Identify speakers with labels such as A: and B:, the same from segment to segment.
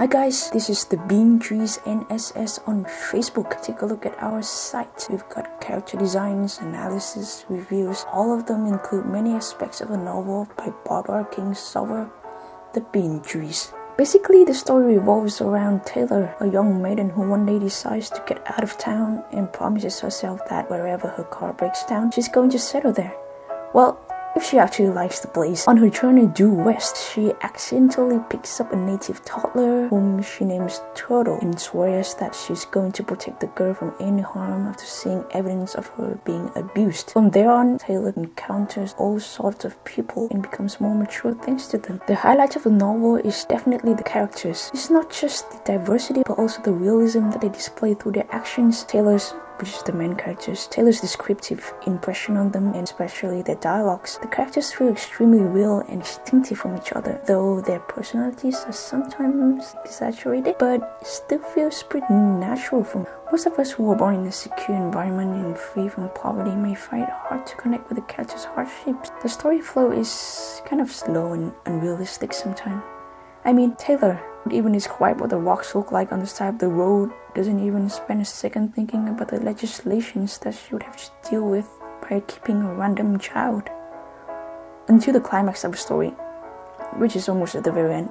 A: Hi guys, this is the Bean Trees NSS on Facebook. Take a look at our site. We've got character designs, analysis, reviews. All of them include many aspects of a novel by Barbara Kingsolver, The Bean Trees. Basically, the story revolves around Taylor, a young maiden who one day decides to get out of town and promises herself that wherever her car breaks down, she's going to settle there. Well, if she actually likes the place. On her journey due west, she accidentally picks up a native toddler whom she names Turtle and swears that she's going to protect the girl from any harm after seeing evidence of her being abused. From there on, Taylor encounters all sorts of people and becomes more mature thanks to them. The highlight of the novel is definitely the characters. It's not just the diversity but also the realism that they display through their actions. Which is the main characters. Taylor's descriptive impression on them, and especially their dialogues. The characters feel extremely real and distinctive from each other, though their personalities are sometimes exaggerated, but it still feels pretty natural from most of us who were born in a secure environment and free from poverty may find it hard to connect with the characters' hardships. The story flow is kind of slow and unrealistic sometimes. I mean, Taylor would even describe what the rocks look like on the side of the road, doesn't even spend a second thinking about the legislations that she would have to deal with by keeping a random child. Until the climax of the story, which is almost at the very end.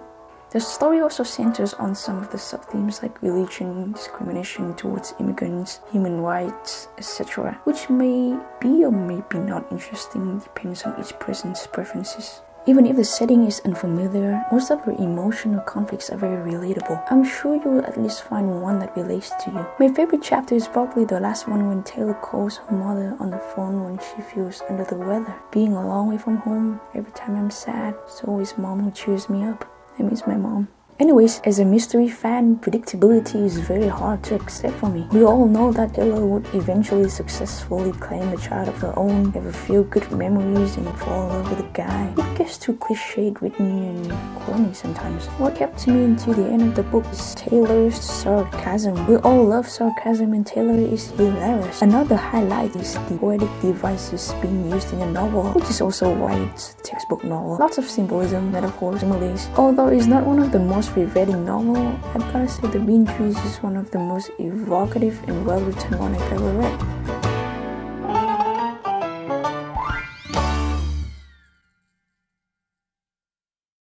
A: The story also centers on some of the sub-themes like religion, discrimination towards immigrants, human rights, etc., which may be or may be not interesting, depends on each person's preferences. Even if the setting is unfamiliar, most of her emotional conflicts are very relatable. I'm sure you will at least find one that relates to you. My favorite chapter is probably the last one when Taylor calls her mother on the phone when she feels under the weather. Being a long way from home, every time I'm sad, it's always mom who cheers me up. I miss my mom. Anyways, as a mystery fan, predictability is very hard to accept for me. We all know that Taylor would eventually successfully claim a child of her own, have a few good memories, and fall in love with a guy. It gets too cliched, written, and corny sometimes. What kept me until the end of the book is Taylor's sarcasm. We all love sarcasm and Taylor is hilarious. Another highlight is the poetic devices being used in the novel, which is also why it's a textbook novel. Lots of symbolism, metaphors, similes. Although it's not one of the most rereading novel, I've gotta say The Bean Trees is one of the most evocative and well-written one I've ever read.